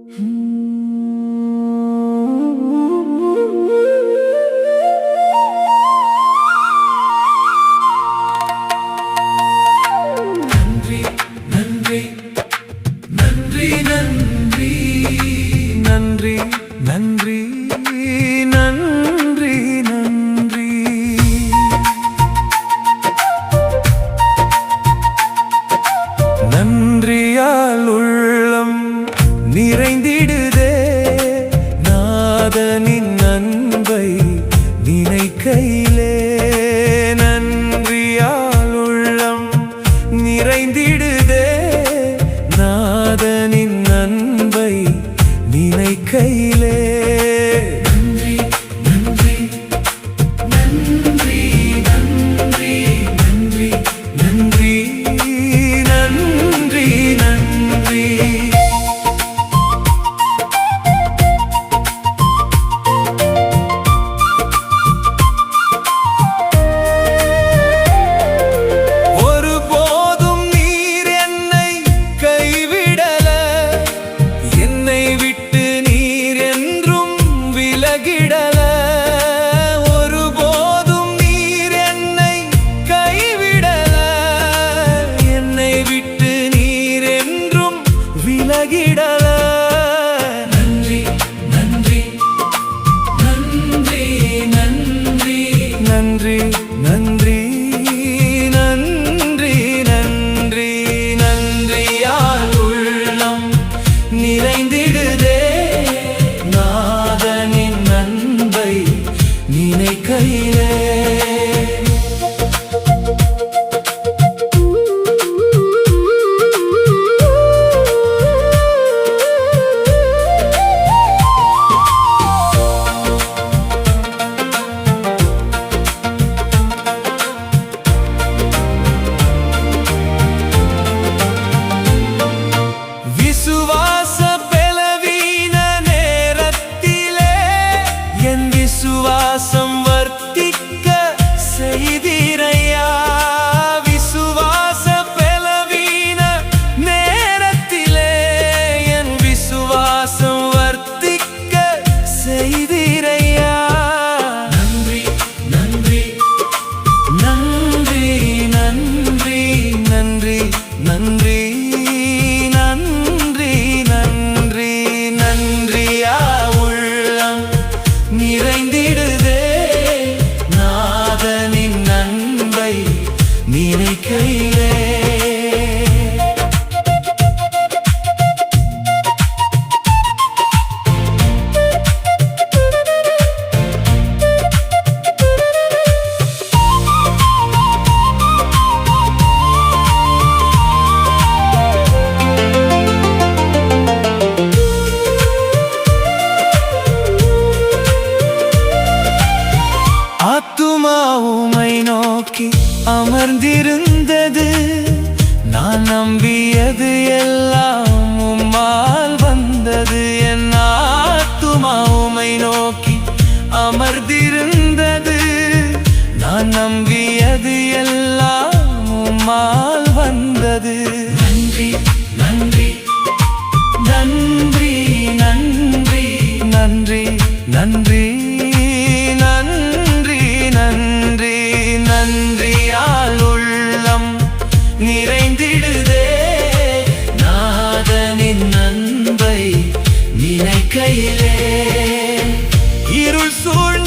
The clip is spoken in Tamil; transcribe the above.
நன்றி நன்றி நன்றி. நன்றியால் உள்ளம் நிறைந்திடுதே, நாதனின் அன்பை நினைக்கையிலே. நன்றியால் உள்ளம் நிறைந்திடுதே, நாதனின் அன்பை நினைக்கையிலே. நன்றி நன்றி நன்றி நன்றி நன்றி நன்றி நன்றி நன்றி. ஒருபோதும் நீர் என்னை கைவிடல, என்னை விட்டு நீர் என்றும் விலகிடல. ஒருபோதும் நீர் என்னை கைவிடல, என்னை விட்டு நீர் என்றும் விலகிடல. நன்றி நன்றி நன்றி நன்றி நன்றி நன்றி நன்றி நன்றி. நன்றியால் உள்ளம் நிறைந்திடுதே, நாதனின் அன்பை நினைக்கையிலே. விசுவாச பலவீன நேரத்திலே என் விசுவாசம் வர்த்திக்க செய்தீரையா. விசுவாச பலவீன நேரத்திலே என் விசுவாசம் வர்த்திக்க செய்தீரையா. நன்றி நன்றி நன்றி நன்றி நன்றி நன்றி நன்றி நன்றி. நன்றியா உள்ளம் நிறைந்திடுதே, நாதனின் அன்பை நினைக்கையிலே. ஆத்துமா உம்மை நோக்கி அமர்ந்திருந்தது, நான் நம்பியது எல்லாம் உம்மால் வந்தது. என் ஆத்துமா உம்மை நோக்கி அமர்ந்திருந்தது, நான் நம்பியது எல்லாம் உம்மால் வந்தது. நன்றி நன்றி நன்றி நன்றி நன்றி நன்றி நன்றி நன்றி. நன்றியால் உள்ளம் நிறைந்திடுதே, நாதனின் அன்பை நினைக்கையிலே. இருள் சூழ்